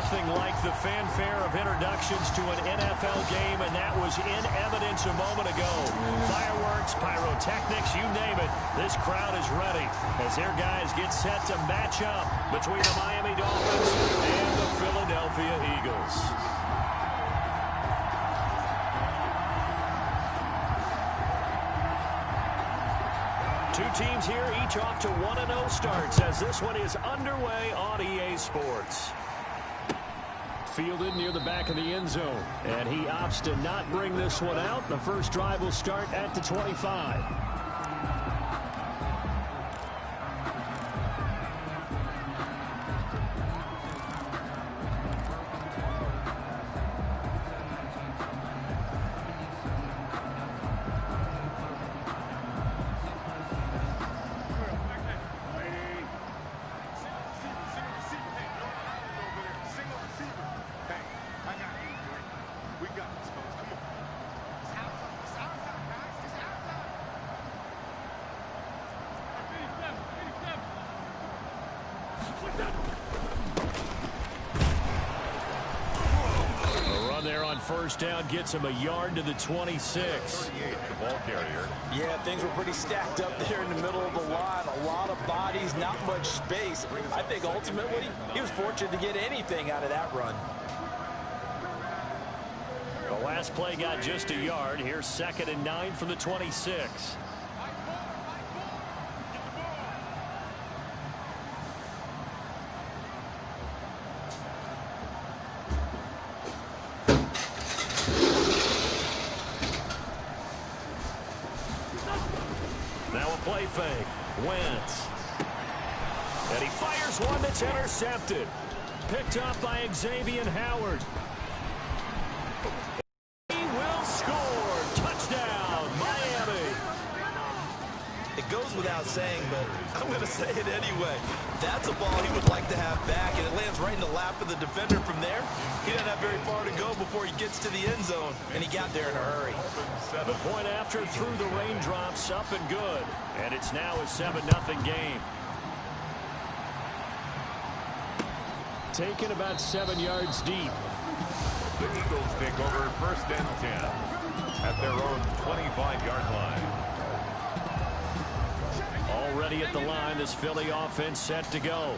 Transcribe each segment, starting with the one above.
Nothing like the fanfare of introductions to an NFL game, and that was in evidence a moment ago. Fireworks, pyrotechnics, you name it. This crowd is ready as their guys get set to match up between the Miami Dolphins and the Philadelphia Eagles. Two teams here, each off to 1-0 starts as this one is underway on EA Sports. Fielded near the back of the end zone, and he opts to not bring this one out. The first drive will start at the 25. First down gets him a yard to the 26. The ball carrier. Yeah, things were pretty stacked up there in the middle of the line. A lot of bodies, not much space. I think ultimately he was fortunate to get anything out of that run. The last play got just a yard. Here's 2nd and 9 from the 26. Play fake. Wentz. And he fires one that's intercepted. Picked up by Xavier Howard. He will score. Touchdown, Miami. It goes without saying, but I'm going to say it anyway. That's a ball he would like to have back, and it lands right in the lap of the defender from there. He doesn't have very far to go before he gets to the end zone, and he got there in a hurry. The point after through the raindrops, up and good. And it's now a 7-0 game. Taken about 7 yards deep. The Eagles take over 1st and 10 at their own 25-yard line. Already at the line, this Philly offense set to go.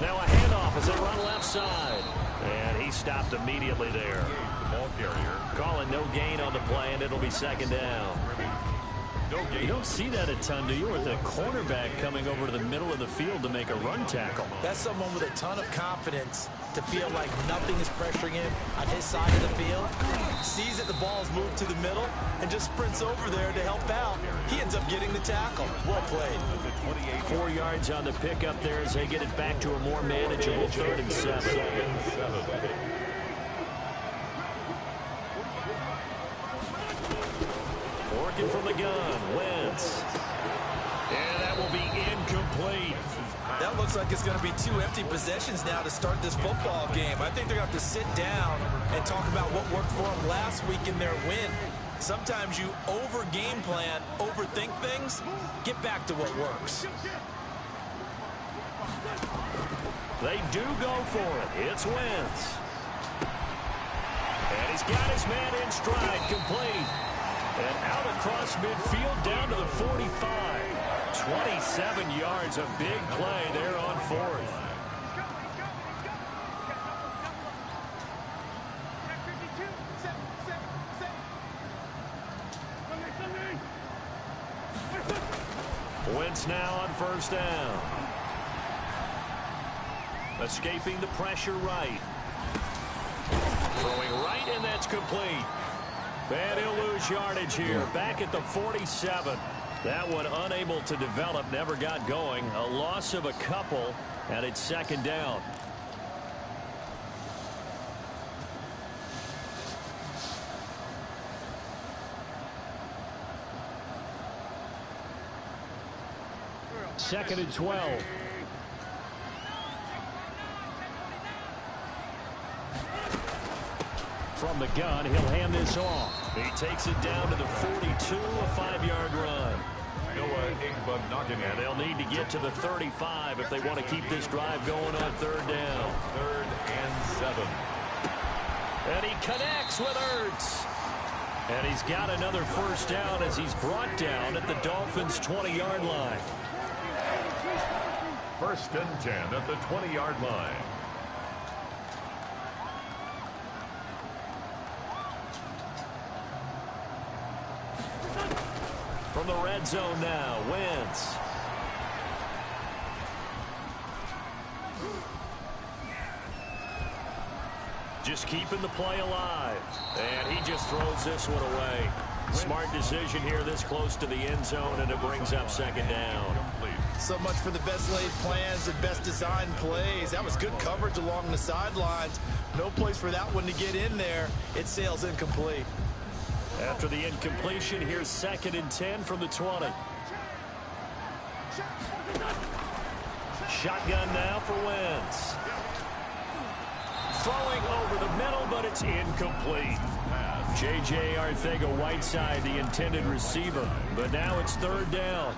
Now a handoff as they run left side. And he stopped immediately there. The ball carrier. Calling no gain on the play, and it'll be 2nd down. You don't see that a ton, do you? Or the cornerback coming over to the middle of the field to make a run tackle. That's someone with a ton of confidence to feel like nothing is pressuring him on his side of the field. Sees that the ball's moved to the middle and just sprints over there to help out. He ends up getting the tackle. Well played. 4 yards on the pickup there as they get it back to a more manageable 3rd and 7. Working from the gun, Wentz. And that will be incomplete. That looks like it's going to be 2 empty possessions now to start this football game. I think they're going to have to sit down and talk about what worked for them last week in their win. Sometimes you over-game plan, overthink things. Get back to what works. They do go for it. It's Wentz. And he's got his man in stride, complete. And out across midfield down to the 45. 27 yards, a big play there on 4th. Wentz now on 1st down. Escaping the pressure right. Throwing right, and that's complete. And he'll lose yardage here. Back at the 47. That one unable to develop, never got going. A loss of a couple, and it's 2nd down. Second and 12. From the gun, he'll hand this off. He takes it down to the 42, a 5-yard run. And they'll need to get to the 35 if they want to keep this drive going on third down. 3rd and 7. And he connects with Ertz. And he's got another first down as he's brought down at the Dolphins' 20-yard line. 1st and 10 at the 20-yard line. From the red zone now, Wentz. Just keeping the play alive. And he just throws this one away. Smart decision here this close to the end zone, and it brings up 2nd down. So much for the best laid plans and best designed plays. That was good coverage along the sidelines. No place for that one to get in there. It sails incomplete. After the incompletion, here's 2nd and 10 from the 20. Shotgun now for Wentz. Throwing over the middle, but it's incomplete. J.J. Arcega-Whiteside, the intended receiver. But now it's 3rd down.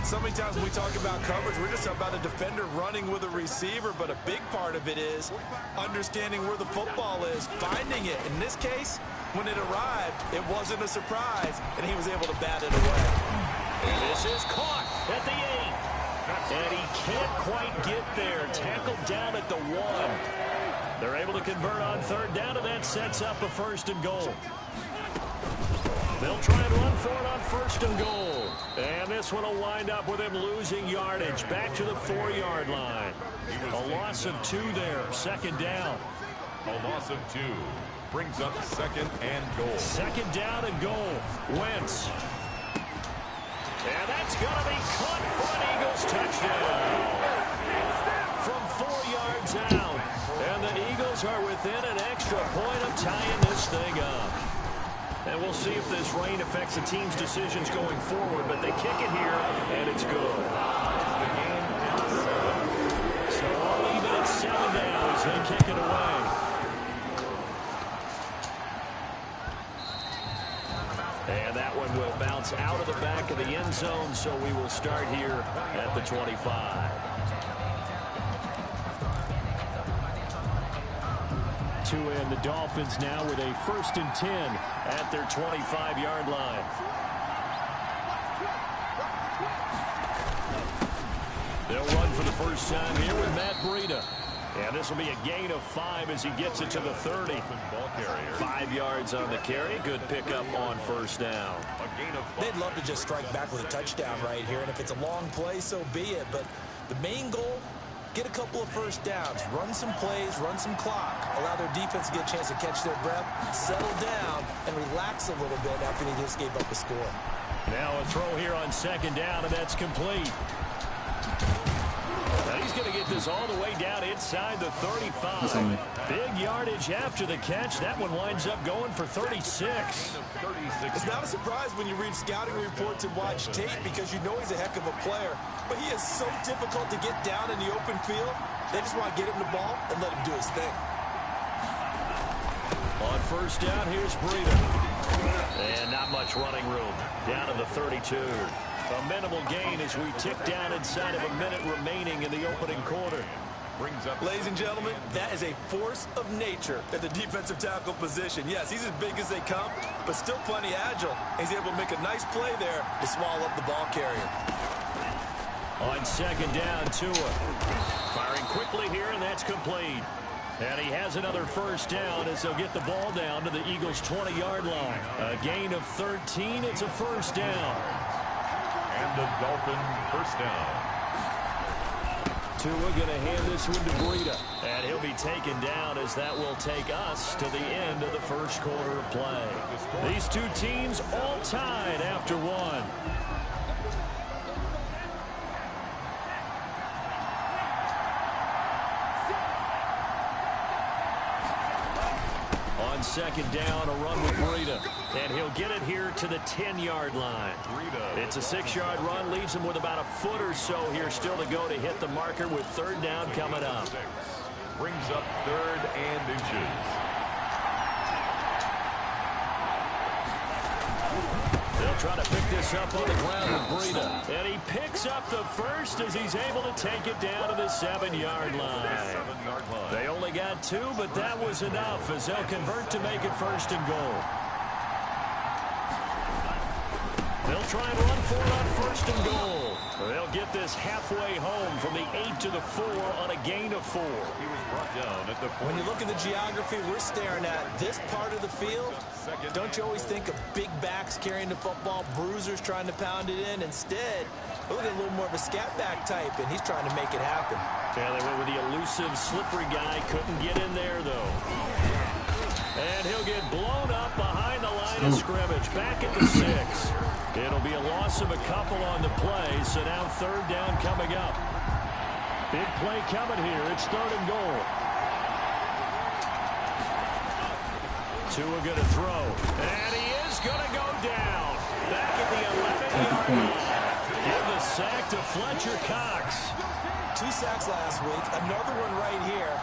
So many times when we talk about coverage, we're just about a defender running with a receiver, but a big part of it is understanding where the football is, finding it. In this case, when it arrived, it wasn't a surprise, and he was able to bat it away. And this is caught at the 8. And he can't quite get there. Tackled down at the 1. They're able to convert on 3rd down, and that sets up a 1st and goal. They'll try and run for it on 1st and goal. And this one will wind up with him losing yardage back to the 4-yard line. A loss of 2 there, 2nd down. A loss of 2 brings up 2nd and goal. 2nd down and goal. Wentz. And that's going to be caught for an Eagles touchdown. From 4 yards out. And the Eagles are within an extra point of tying this thing up. And we'll see if this rain affects the team's decisions going forward, but they kick it here, and it's good. So all even at 7 now as they kick it away. And that one will bounce out of the back of the end zone, so we will start here at the 25. And the Dolphins now with a 1st and 10 at their 25-yard line. They'll run for the first time here with Matt Breida. And this will be a gain of 5 as he gets it to the 30. 5 yards on the carry. Good pickup on 1st down. They'd love to just strike back with a touchdown right here. And if it's a long play, so be it. But the main goal, get a couple of 1st downs, run some plays, run some clock, allow their defense to get a chance to catch their breath, settle down, and relax a little bit after they just gave up a score. Now a throw here on 2nd down, and that's complete. Now he's going to get this all the way down inside the 35. Big yardage after the catch. That one winds up going for 36. It's not a surprise when you read scouting reports and watch tape because you know he's a heck of a player. But he is so difficult to get down in the open field. They just want to get him the ball and let him do his thing. On 1st down, here's Breida. And not much running room. Down to the 32. A minimal gain as we tick down inside of a minute remaining in the opening quarter. Ladies and gentlemen, that is a force of nature at the defensive tackle position. Yes, he's as big as they come, but still plenty agile. He's able to make a nice play there to swallow up the ball carrier. On 2nd down, Tua. Firing quickly here, and that's complete. And he has another 1st down as they'll get the ball down to the Eagles' 20-yard line. A gain of 13. It's a 1st down. And the Dolphin 1st down. Tua going to hand this one to Breida. And he'll be taken down as that will take us to the end of the 1st quarter of play. These two teams all tied after 1. On 2nd down, a run with Breida. And he'll get it here to the 10-yard line. It's a 6-yard run, leaves him with about a foot or so here still to go to hit the marker with 3rd down coming up. Brings up 3rd and inches. They'll try to pick this up on the ground with Breida. And he picks up the first as he's able to take it down to the 7-yard line. They only got 2, but that was enough as they'll convert to make it 1st and goal. They'll try and run for it on 1st and goal. They'll get this halfway home from the 8 to the 4 on a gain of 4. He was brought down at the 4. When you look at the geography we're staring at, this part of the field, don't you always think of big backs carrying the football, bruisers trying to pound it in? Instead, look at a little more of a scat back type, and he's trying to make it happen. Yeah, they went with the elusive, slippery guy. Couldn't get in there, though. And he'll get blown up behind the line of scrimmage. Back at the 6. It'll be a loss of a couple on the play, so now 3rd down coming up. Big play coming here. It's 3rd and goal. Tua going to throw. And he is going to go down. Back at the 11-yard line. Give the sack to Fletcher Cox. 2 sacks last week. Another one right here.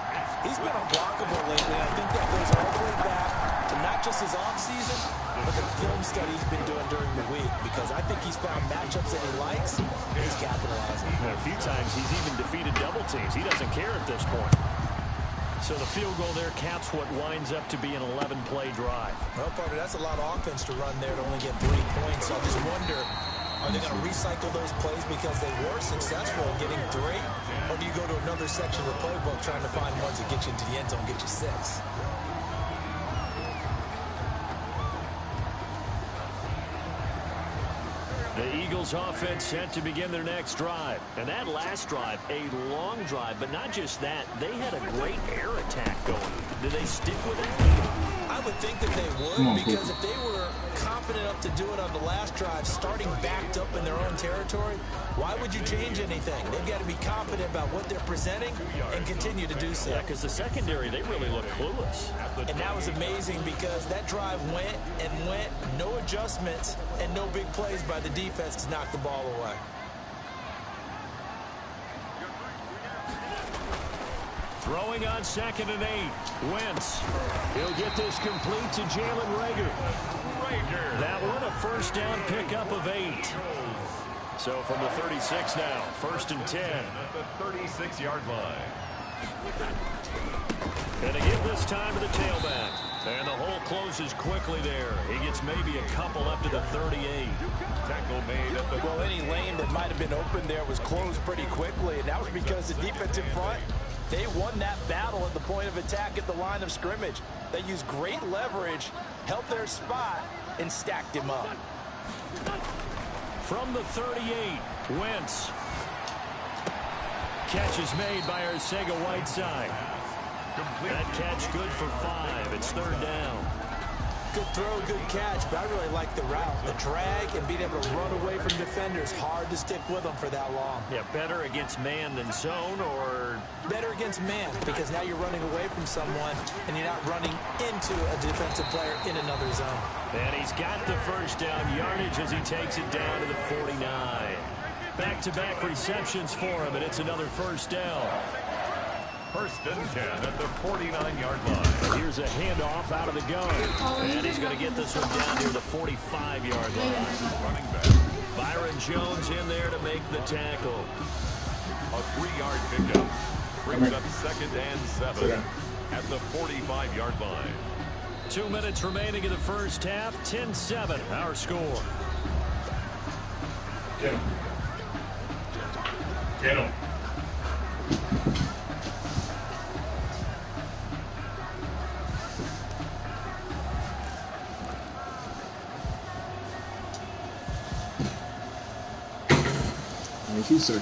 He's been unblockable lately. I think that goes all the way back to not just his offseason, but the film study he's been doing during the week, because I think he's found matchups that he likes, and he's capitalizing. A few times he's even defeated double teams. He doesn't care at this point. So the field goal there caps what winds up to be an 11-play drive. Well, partner, that's a lot of offense to run there to only get 3 points. So I just wonder, are they going to recycle those plays because they were successful in getting 3? Or do you go to another section of the playbook trying to find ones that get you into the end zone, get you 6? The Eagles offense set to begin their next drive. And that last drive, a long drive, but not just that. They had a great air attack going. Do they stick with it? I would think that they would, because if they were confident enough to do it on the last drive, starting backed up in their own territory, why would you change anything? They've got to be confident about what they're presenting and continue to do so. Yeah, because the secondary, they really look clueless. And that was amazing because that drive went and went, no adjustments, and no big plays by the defense to knock the ball away. Throwing on 2nd and 8. Wentz. He'll get this complete to Jalen Reagor. That one, a 1st down pickup of 8. So from the 36 now, 1st and 10. At the 36-yard line. And to give this time to the tailback. And the hole closes quickly there. He gets maybe a couple up to the 38. Tackle made at the... Well, any lane that might have been open there was closed pretty quickly, and that was because the defensive front, they won that battle at the point of attack at the line of scrimmage. They used great leverage, held their spot, and stacked him up. From the 38, Wentz. Catch is made by Arcega-Whiteside. That catch good for 5. It's 3rd down. Good throw, good catch, but I really like the route. The drag and being able to run away from defenders, hard to stick with them for that long. Yeah, better against man than zone, or... Better against man, because now you're running away from someone, and you're not running into a defensive player in another zone. And he's got the 1st down yardage as he takes it down to the 49. Back-to-back receptions for him, and it's another 1st down. 1st and 10 at the 49-yard line. Here's a handoff out of the gun. And he's going to get this one down near the 45-yard line. Running back. Byron Jones in there to make the tackle. A 3-yard pickup. Brings up 2nd and 7 at the 45-yard line. 2 minutes remaining in the first half. 10-7, our score. Get him. Get him. Thank you, sir.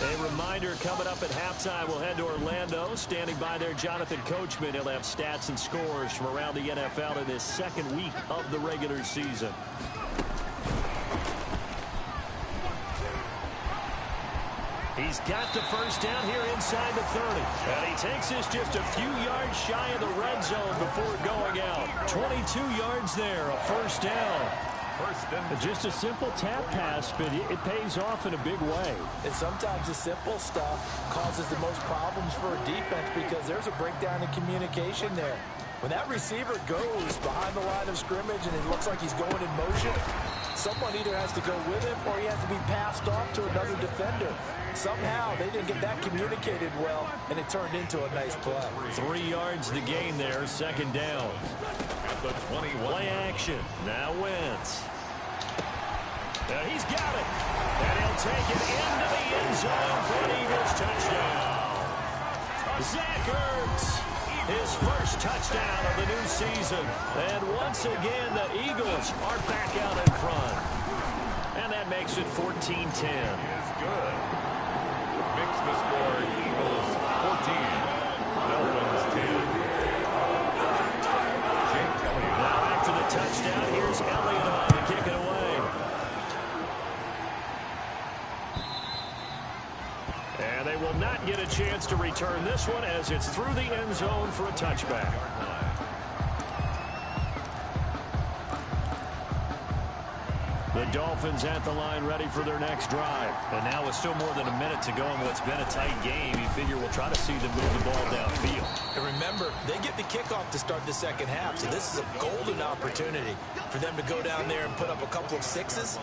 A reminder coming up at halftime, we'll head to Orlando. Standing by there, Jonathan Coachman. He'll have stats and scores from around the NFL in his 2nd week of the regular season. He's got the 1st down here inside the 30. And he takes this just a few yards shy of the red zone before going out. 22 yards there, a 1st down. First and Just a simple tap pass, but it pays off in a big way. And sometimes the simple stuff causes the most problems for a defense because there's a breakdown in communication there. When that receiver goes behind the line of scrimmage and it looks like he's going in motion, someone either has to go with him or he has to be passed off to another defender. Somehow they didn't get that communicated well, and it turned into a nice play. 3 yards to gain there, second down. at the 21. Play action. Now Wentz. He's got it. And he'll take it into the end zone for an Eagles touchdown. Zach Ertz, his first touchdown of the new season. And once again, the Eagles are back out in front. And that makes it 14-10. Is good. Makes the score Eagles 14. Dolphins 10. Jake Elliott. Now after the touchdown, here's Elliott on to kick it away. And they will not get a chance to return this one as it's through the end zone for a touchback. The Dolphins at the line ready for their next drive. And now with still more than a minute to go in what's been a tight game, you figure we'll try to see them move the ball downfield. And remember, they get the kickoff to start the second half, so this is a golden opportunity for them to go down there and put up a couple of sixes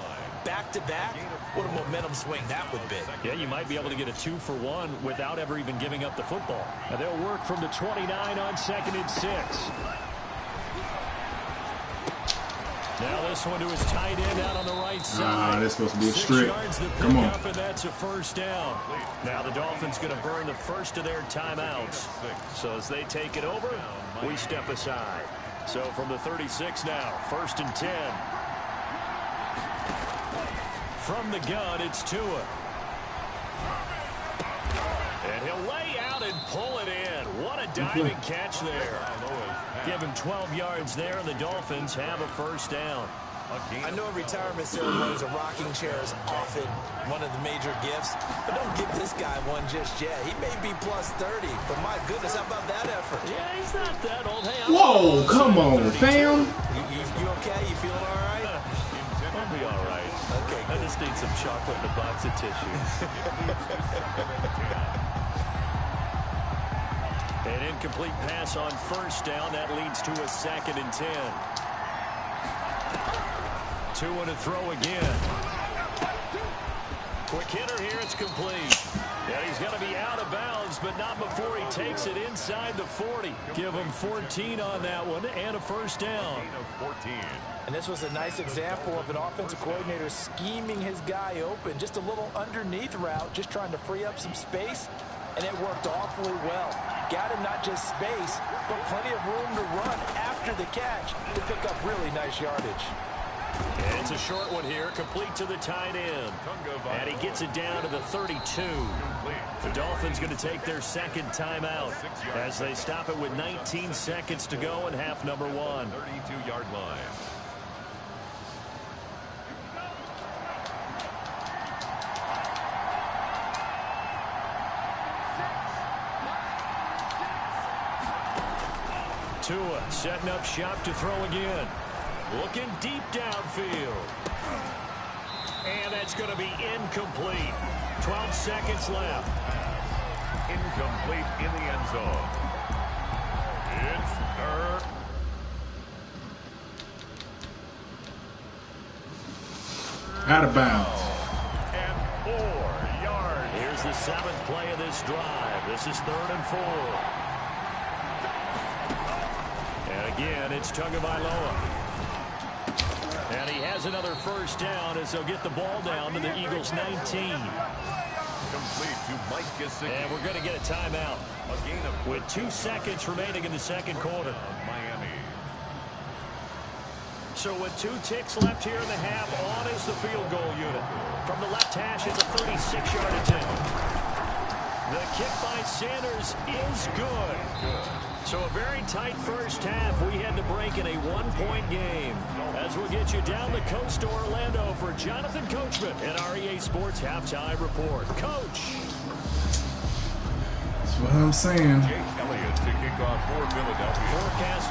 back-to-back. What a momentum swing that would be. Yeah, you might be able to get a 2-for-1 without ever even giving up the football. And they'll work from the 29 on 2nd and 6. Now this one to his tight end out on the right side. That's supposed to be a 6 strip. yards the Come on. pickup, and that's a first down. Now the Dolphins going to burn the first of their timeouts. So as they take it over, we step aside. So from the 36 now, 1st and 10. From the gun, it's Tua. And he'll lay out and pull it in. What a diving catch there. Give him 12 yards there, and the Dolphins have a first down. I know in retirement ceremonies, a rocking chair is often one of the major gifts, but don't give this guy one just yet. He may be plus 30, but my goodness, how about that effort? Yeah, he's not that old. Hey, Whoa, come on, fam. You okay? You feeling all right? I'll be all right. Okay, I just need some chocolate and a box of tissue. An incomplete pass on first down. That leads to a 2nd and 10. Tua to throw again. Quick hitter here. It's complete. And he's going to be out of bounds, but not before he takes it inside the 40. Give him 14 on that one and a first down. 14. And this was a nice example of an offensive coordinator scheming his guy open. Just a little underneath route, just trying to free up some space, and it worked awfully well. Got him not just space, but plenty of room to run after the catch to pick up really nice yardage. And it's a short one here, complete to the tight end. And he gets it down to the 32. The Dolphins going to take their 2nd timeout as they stop it with 19 seconds to go in half number 1. 32-yard line. Tua setting up shop to throw again. Looking deep downfield. And that's going to be incomplete. 12 seconds left. Incomplete in the end zone. It's third. Out of bounds. And 4 yards. Here's the 7th play of this drive. This is 3rd and 4. And again, it's Tagovailoa. And he has another first down as they'll get the ball down to the Eagles' 19. Complete to Mike Gesicki. And we're going to get a timeout A gain of with 2 seconds remaining in the second quarter. Miami. So with 2 ticks left here in the half, on is the field goal unit. From the left hash, it's a 36-yard attempt. The kick by Sanders is good. So a very tight first half. We had to break in a 1-point game. As we'll get you down the coast to Orlando for Jonathan Coachman and our EA Sports Halftime Report. Coach. That's what I'm saying. Jake Elliott to kick kickoff for Philadelphia.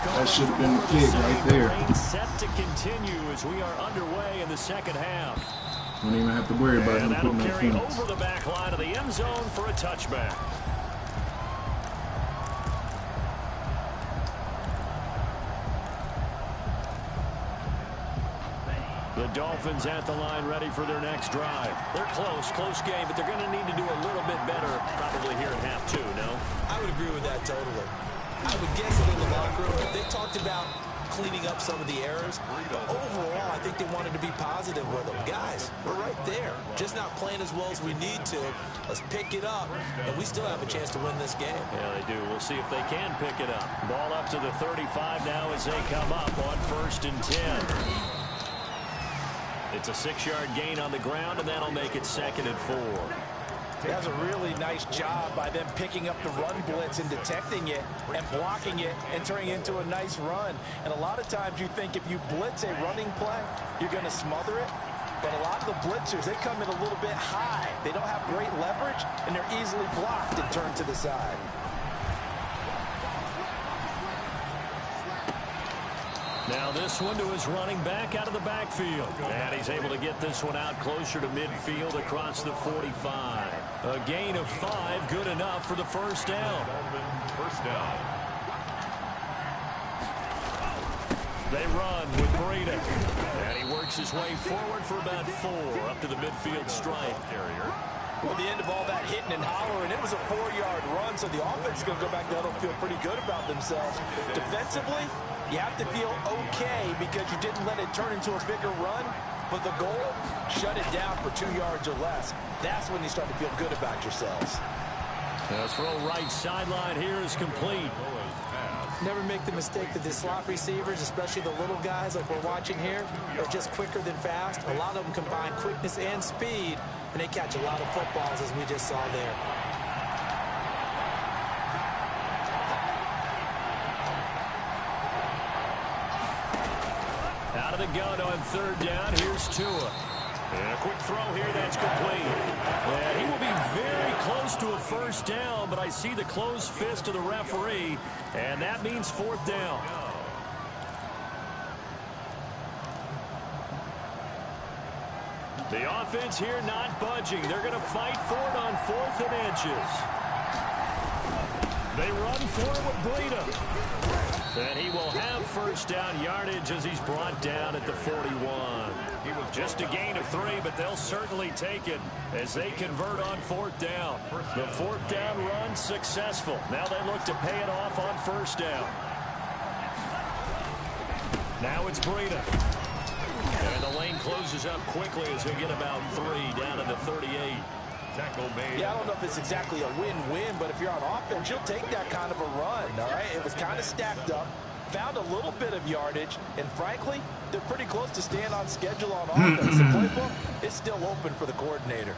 That should have been the pick right there. Rain set to continue as we are underway in the second half. Don't even have to worry about him that'll putting no carry points. over the back line of the end zone for a touchback. The Dolphins at the line ready for their next drive. They're close game, but they're going to need to do a little bit better probably here in half two, no? I would agree with that totally. I would guess that in the locker room, they talked about cleaning up some of the errors. But overall, I think they wanted to be positive with them. Guys, we're right there. Just not playing as well as we need to. Let's pick it up, and we still have a chance to win this game. Yeah, they do. We'll see if they can pick it up. Ball up to the 35 now as they come up on 1st and 10. It's a 6-yard gain on the ground, and that'll make it 2nd and 4. That was a really nice job by them picking up the run blitz and detecting it and blocking it and turning it into a nice run. And a lot of times you think if you blitz a running play, you're going to smother it. But a lot of the blitzers, they come in a little bit high. They don't have great leverage, and they're easily blocked and turned to the side. Now this one to his running back out of the backfield. And he's able to get this one out closer to midfield across the 45. A gain of 5, good enough for the first down. First down. They run with Breida. And he works his way forward for about 4 up to the midfield stripe. Well, the end of all that hitting and hollering, it was a 4-yard run, so the offense is going to go back there and feel pretty good about themselves. Defensively, you have to feel okay because you didn't let it turn into a bigger run. But the goal, shut it down for 2 yards or less. That's when you start to feel good about yourselves. The throw right sideline here is complete. Never make the mistake that the slot receivers, especially the little guys like we're watching here, are just quicker than fast. A lot of them combine quickness and speed, and they catch a lot of footballs as we just saw there. Out of the gun on 3rd down. Here's Tua. And a quick throw here that's complete. And he will be very close to a first down, but I see the closed fist of the referee, and that means 4th down. The offense here not budging. They're going to fight for it on 4th and inches. They run for it with Breida. And he will have first down yardage as he's brought down at the 41. Just a gain of 3, but they'll certainly take it as they convert on 4th down. The 4th down run successful. Now they look to pay it off on 1st down. Now it's Breida. And the lane closes up quickly as he'll get about 3 down to the 38. Yeah, I don't know if it's exactly a win-win, but if you're on offense, you'll take that kind of a run, all right? It was kind of stacked up, found a little bit of yardage, and frankly, they're pretty close to staying on schedule on offense. The playbook is still open for the coordinator.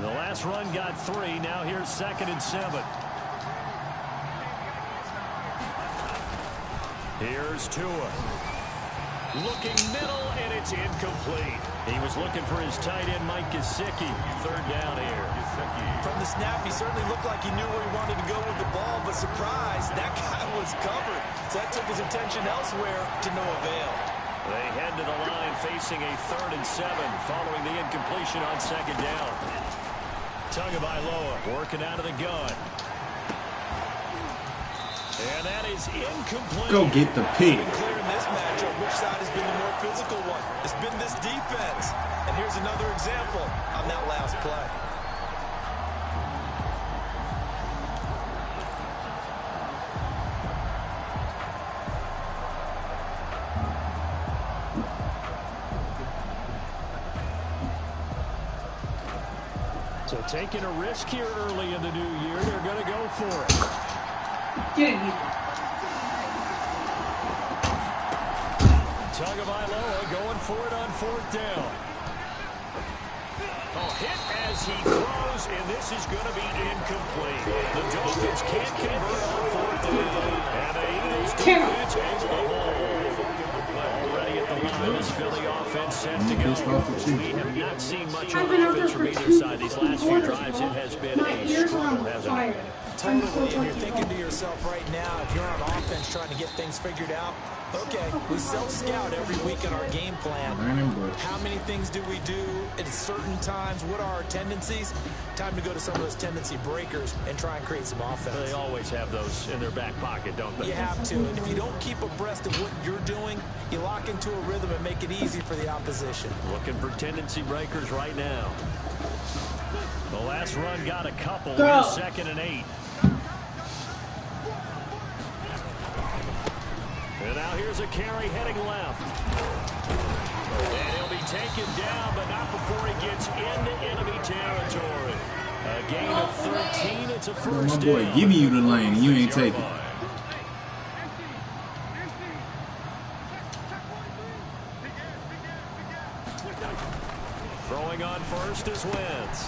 The last run got 3. Now here's 2nd and 7. Here's Tua. Looking middle, and it's incomplete. He was looking for his tight end, Mike Gesicki. 3rd down here. From the snap, he certainly looked like he knew where he wanted to go with the ball, but surprise, that guy was covered. So that took his attention elsewhere to no avail. They head to the line facing a 3rd and 7 following the incompletion on 2nd down. Tagovailoa working out of the gun. And that is incomplete. Go get the pick. It's been clear in this matchup which side has been the more physical one. It's been this defense. And here's another example on that last play. So taking a risk here early in the new year, they're going to go for it. Tagovailoa going for it on 4th down. Oh, hit as he throws, and this is going to be incomplete. The Dolphins can't convert on 4th down. And the Eagles defense able to hold. Already at the line, this Philly offense been set to go. We have not seen much on offense from either side. These last few drives, it has been a struggle, hasn't it? Totally, and you're thinking to yourself right now, if you're on offense trying to get things figured out, okay, we self-scout every week in our game plan. How many things do we do at certain times? What are our tendencies? Time to go to some of those tendency breakers and try and create some offense. They always have those in their back pocket, don't they? You have to, and if you don't keep abreast of what you're doing, you lock into a rhythm and make it easy for the opposition. Looking for tendency breakers right now. The last run got a couple. Here's 2nd and 8. And now here's a carry heading left. And he'll be taken down, but not before he gets into enemy territory. A gain of 13. It's a first down. My boy, give me you the lane, and you ain't taking. Throwing on first is Wentz.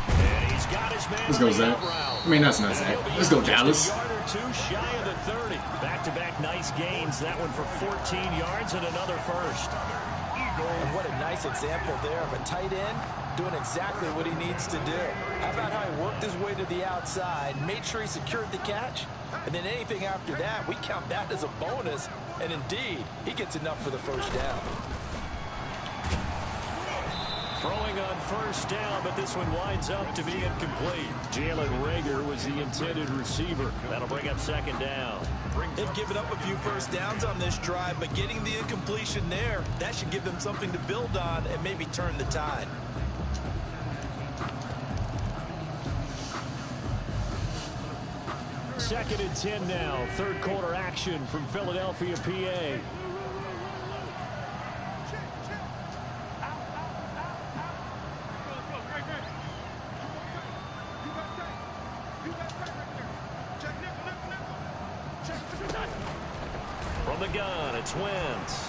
And he's got his man. Let's go, Zach. I mean, that's not Zach. Let's go, Dallas. Two shy of the 30. Back-to-back nice gains. That one for 14 yards and another first. And what a nice example there of a tight end doing exactly what he needs to do. How about how he worked his way to the outside, made sure he secured the catch, and then anything after that, we count that as a bonus. And indeed, he gets enough for the first down. Throwing on first down, but this one winds up to be incomplete. Jalen Reagor was the intended receiver. That'll bring up 2nd down. They've given up a few first downs on this drive, but getting the incompletion there, that should give them something to build on and maybe turn the tide. Second and 10 now. Third quarter action from Philadelphia, PA. From the gun, it's Wentz.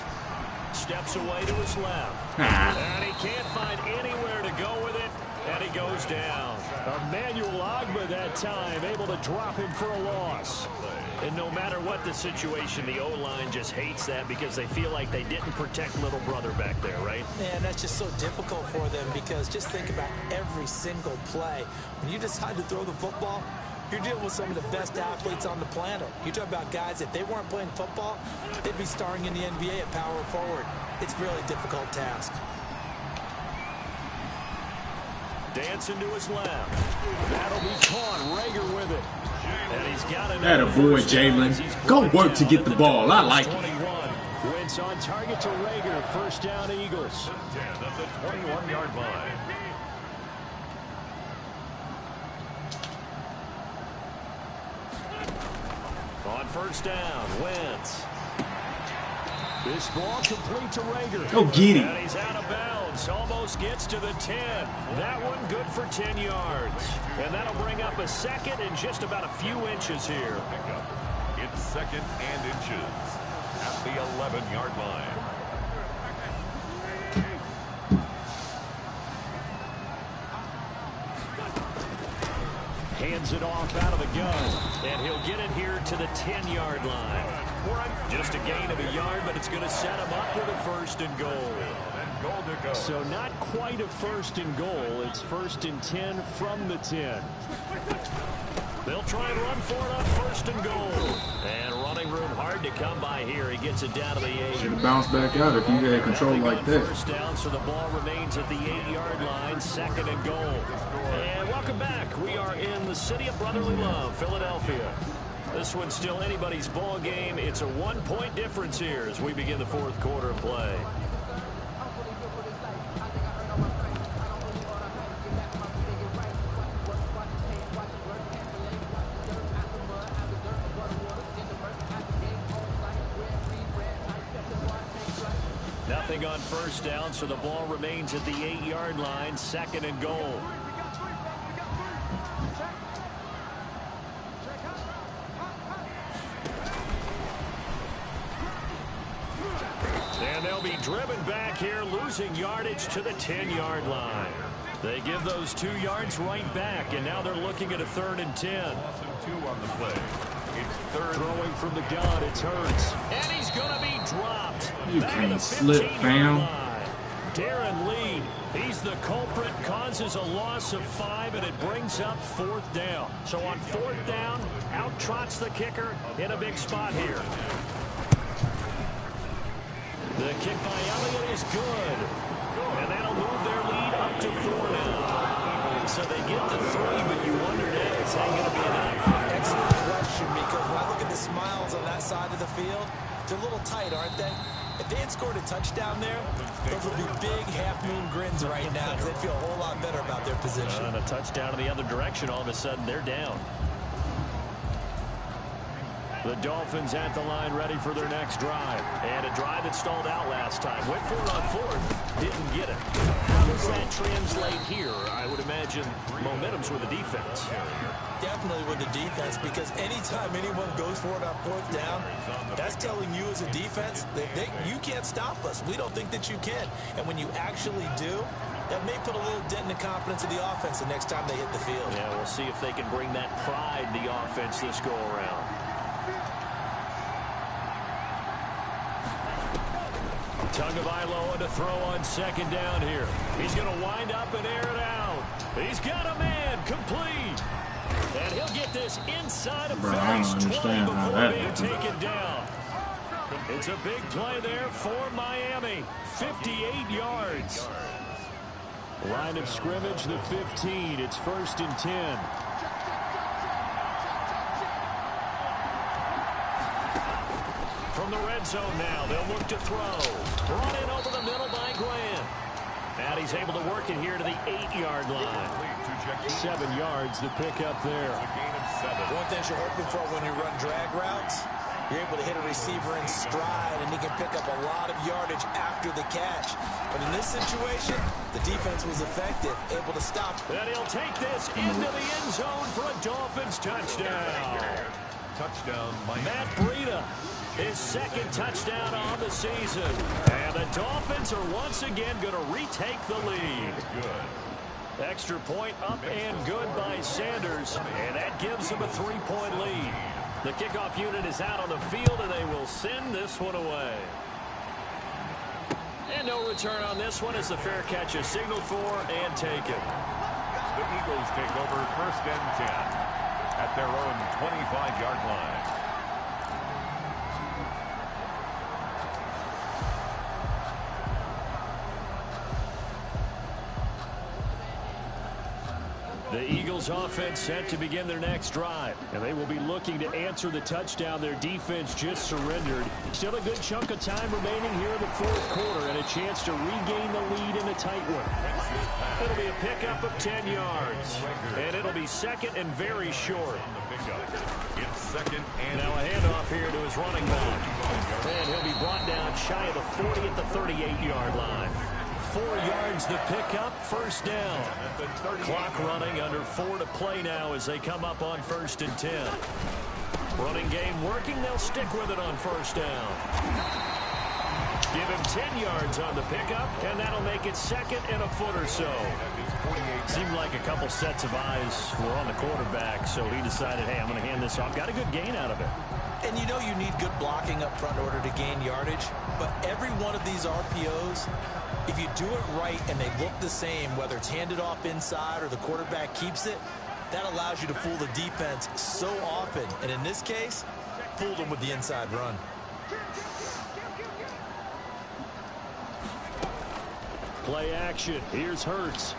Steps away to his left. And he can't find anywhere to go with it. And he goes down. Emmanuel Ogbah that time, able to drop him for a loss. And no matter what the situation, the O-line just hates that because they feel like they didn't protect little brother back there, right? Man, that's just so difficult for them because just think about every single play. When you decide to throw the football, you're dealing with some of the best athletes on the planet. You talk about guys, if they weren't playing football, they'd be starring in the NBA at power forward. It's a really difficult task. Dancing to his left. That'll be caught. Reagor with it. And he's got it. That a boy, Jalen. Go work to get the ball. I like it. Wentz on target to Reagor. First down, Eagles. 10 at the 21-yard line. On first down, Wentz. This ball complete to Reagor. Go get him. And he's out of bounds. Almost gets to the 10. That one good for 10 yards. And that'll bring up a second and just about a few inches here. It's 2nd and inches at the 11-yard line. Hands it off out of the gun. And he'll get it here to the 10-yard line. Just a gain of a yard, but it's going to set him up with a first and goal. So not quite a first and goal. It's 1st and 10 from the 10. They'll try and run for it on 1st and goal. And running room hard to come by here. He gets it down to the 8. Should have bounced back out if you had control like that. First down, so the ball remains at the 8-yard line. 2nd and goal. And welcome back. We are in the city of brotherly love, Philadelphia. This one's still anybody's ball game. It's a 1-point difference here as we begin the 4th quarter of play. Nothing on first down, so the ball remains at the 8-yard line. 2nd and goal. And they'll be driven back here, losing yardage to the 10-yard line. They give those 2 yards right back, and now they're looking at a 3rd and 10. 2 on the play. It's 3rd. Throwing from the gun, it's Hurts. And he's going to be dropped. You can't slip, fam. Darren Lee, he's the culprit, causes a loss of 5, and it brings up 4th down. So on 4th down, out trots the kicker in a big spot here. The kick by Elliott is good. And that'll move their lead up to 4 now. So they get to 3, but you wonder, is that going to be enough? Excellent question, because when I look at the smiles on that side of the field, they're a little tight, aren't they? If they had scored a touchdown there, those would be big half-moon grins right now because they'd feel a whole lot better about their position. And a touchdown in the other direction, all of a sudden, they're down. The Dolphins at the line ready for their next drive. And a drive that stalled out last time. Went for it on 4th, didn't get it. How does that translate here? I would imagine momentum's with the defense. Definitely with the defense, because anytime anyone goes for it on 4th down, that's telling you as a defense that you can't stop us. We don't think that you can. And when you actually do, that may put a little dent in the confidence of the offense the next time they hit the field. Yeah, we'll see if they can bring that pride in the offense this go-around. Tagovailoa to throw on 2nd down here. He's going to wind up and air it out. He's got a man complete. And he'll get this inside of Philly's 20 before being taken down. It's a big play there for Miami. 58 yards. Line of scrimmage, the 15. It's 1st and 10. From the red zone now, they'll look to throw. Run in over the middle by Grant. And he's able to work it here to the 8-yard line. 7 yards, the pick up there. One thing you're hoping for when you run drag routes, you're able to hit a receiver in stride, and he can pick up a lot of yardage after the catch. But in this situation, the defense was effective, able to stop. And he'll take this into the end zone for a Dolphins touchdown. Touchdown, Miami. Matt Breida, his 2nd touchdown on the season. And the Dolphins are once again going to retake the lead. Good. Extra point up and good by Sanders. And that gives them a 3-point lead. The kickoff unit is out on the field, and they will send this one away. And no return on this one as the fair catch is signaled for and taken. The Eagles take over 1st and 10 at their own 25-yard line. The Eagles offense set to begin their next drive, and they will be looking to answer the touchdown their defense just surrendered. Still a good chunk of time remaining here in the 4th quarter and a chance to regain the lead in a tight one. It'll be a pickup of 10 yards, and it'll be 2nd and very short. It's 2nd and now a handoff here to his running back. And he'll be brought down shy of the 40 at the 38-yard line. 4 yards the pickup, 1st down. Clock running, under 4 to play now as they come up on 1st and 10. Running game working, they'll stick with it on 1st down. Give him 10 yards on the pickup, and that'll make it 2nd and a foot or so. Seemed like a couple sets of eyes were on the quarterback, so he decided, hey, I'm going to hand this off. Got a good gain out of it. And you know you need good blocking up front in order to gain yardage, but every one of these RPOs, if you do it right and they look the same, whether it's handed off inside or the quarterback keeps it, that allows you to fool the defense so often. And in this case, fooled them with the inside run. Play action. Here's Hurts.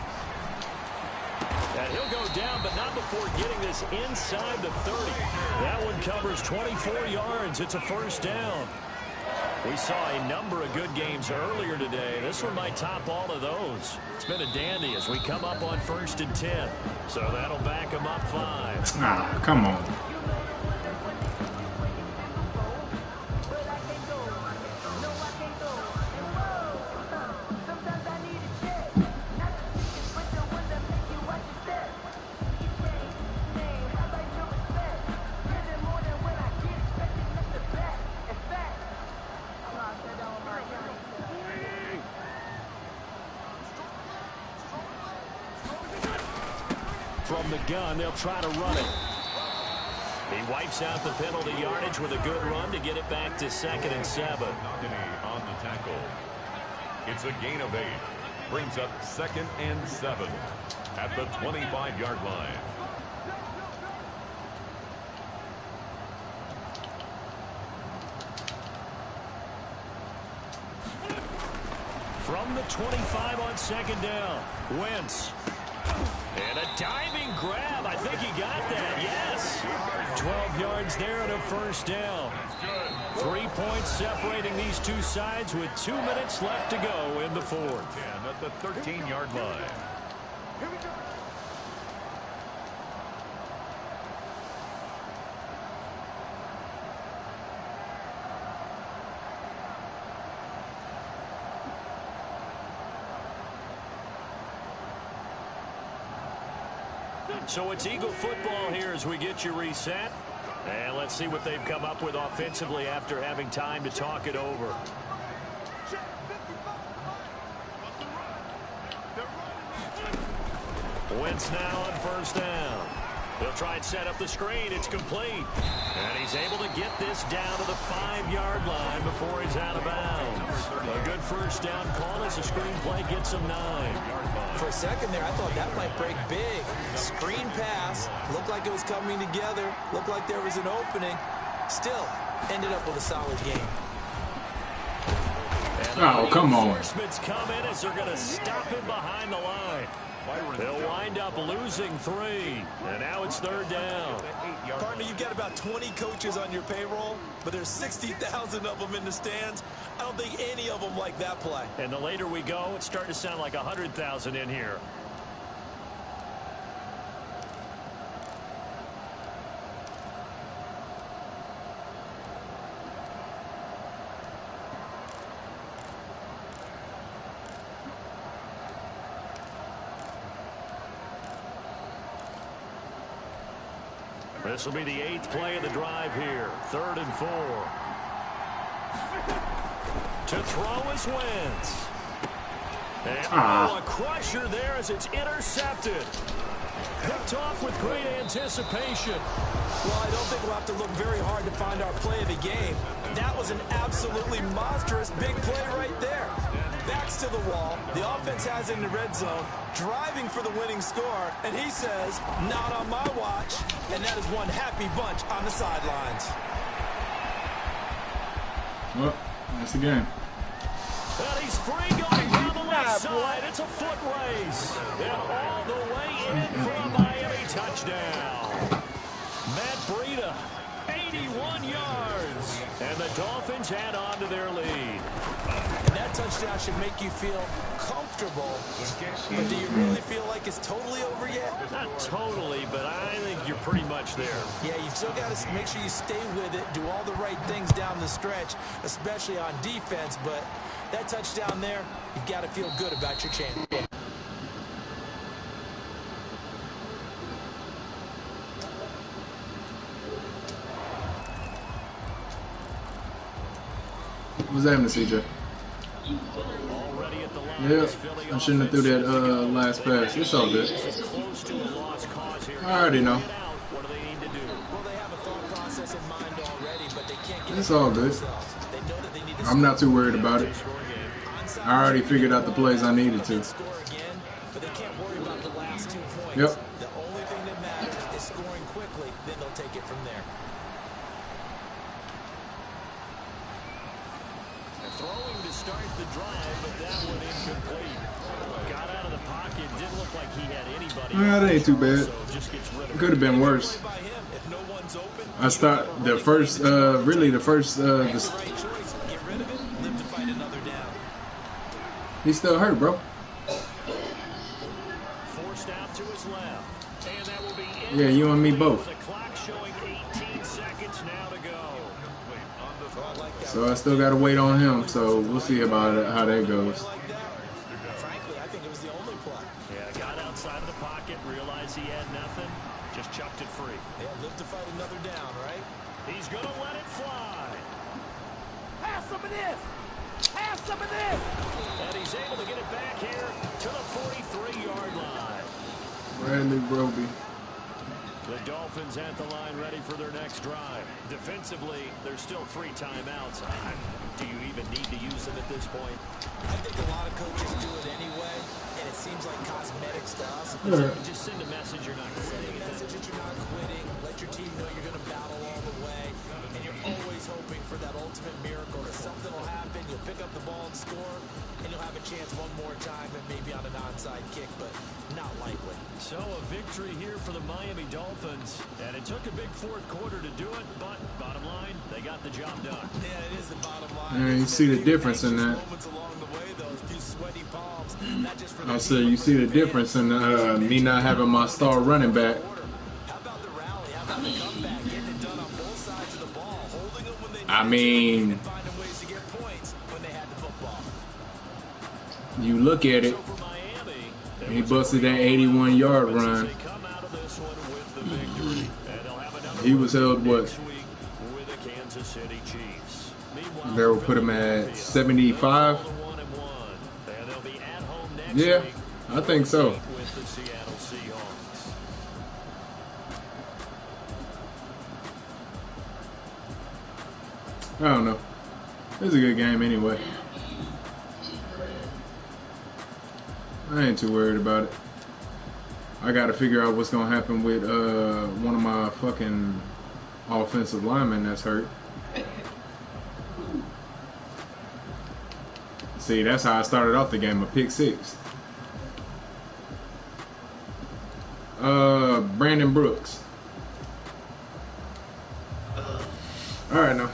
And he'll go down, but not before getting this inside the 30. That one covers 24 yards. It's a 1st down. We saw a number of good games earlier today. This one might top all of those. It's been a dandy as we come up on 1st and 10. So that'll back them up 5. Ah, come on. From the gun, they'll try to run it. He wipes out the penalty yardage with a good run to get it back to 2nd and 7. on the tackle. It's a gain of 8. Brings up 2nd and 7 at the 25-yard line. From the 25 on 2nd down, Wentz. And a diving grab. I think he got that. Yes. 12 yards there and a 1st down. 3 points separating these two sides with 2 minutes left to go in the 4th. And at the 13-yard line. Here we go. So it's Eagle football here as we get you reset. And let's see what they've come up with offensively after having time to talk it over. Wentz now on 1st down. He'll try and set up the screen. It's complete. And he's able to get this down to the 5-yard line before he's out of bounds. A good 1st down call as the screen play gets him 9. For a second there, I thought that might break big. Screen pass. Looked like it was coming together. Looked like there was an opening. Still, ended up with a solid game. Oh, come on. Reinforcements come in as they're going to stop him behind the line. They'll wind up losing 3. And now it's 3rd down. Partner, you've got about 20 coaches on your payroll, but there's 60,000 of them in the stands. I don't think any of them like that play. And the later we go, it's starting to sound like 100,000 in here. This will be the 8th play of the drive here. 3rd and 4. To throw is Wentz. And a crusher there as it's intercepted. Picked off with great anticipation. Well, I don't think we'll have to look very hard to find our play of the game. That was an absolutely monstrous big play right there. Backs to the wall. The offense has it in the red zone, driving for the winning score, and he says, not on my watch. And that is one happy bunch on the sidelines. Well, that's the game. And he's free going down the left side. It's a foot race. And all the way in for a Miami touchdown. Matt Breida, 81 yards. And the Dolphins add on to their lead. And that touchdown should make you feel comfortable. But do you really feel like it's totally over yet? Not totally, but I think you're pretty much there. Yeah, you've still got to make sure you stay with it, do all the right things down the stretch, especially on defense. But that touchdown there, you've got to feel good about your chance. What's happening, CJ? Yeah, I shouldn't have threw that last pass. It's all good. I already know. It's all good. I'm not too worried about it. I already figured out the plays I needed to. Yep. The only thing that matters is scoring quickly, then they'll take it from there. Throwing to start the drive, but that one incomplete. Got out of the pocket, didn't look like he had anybody. Yeah, that ain't too bad. Could have been worse. I start the first, he's still hurt, bro. Forced out to his left. And that will be Yeah, you and me both. the clock showing 18 seconds now to go. So I still got to wait on him. So we'll see about it, how that goes. Frankly, I think it was the only play. Yeah, got outside of the pocket, realized he had nothing, just chucked it free. Yeah, live to fight another down, right? He's going to let it fly. Have some of this. Have some of this. And he's able to get it back here to the 43-yard line. Bradley Roby. The Dolphins at the line ready for their next drive. Defensively, there's still 3 timeouts. Do you even need to use person at this point. I think a lot of coaches do it anyway, and it seems like cosmetics to us. Just send a message you're not Send quitting. a message that you're not quitting. Let your team know you're going to battle all the way, and you're always hoping for that ultimate miracle that something will happen. You'll pick up the ball and score, and you'll have a chance one more time, and maybe on an onside kick, but not likely. So a victory here for the Miami Dolphins, and it took a big fourth quarter to do it, but bottom line, they got the job done. Yeah, it is the bottom line. Yeah, you see the difference in that. I said you see the difference in me not having my star running back. How about the rally? How about the comeback? Getting it done on both sides of the ball, holding them when they I mean, and finding ways to get points when they had the football. you look at it, he busted that 81-yard run. He was held what? They will put him at 75. Yeah, I think so. I don't know. It's a good game anyway. I ain't too worried about it. I gotta figure out what's gonna happen with one of my fucking offensive linemen that's hurt. See, that's how I started off the game, a pick six. Brandon Brooks. All right, now.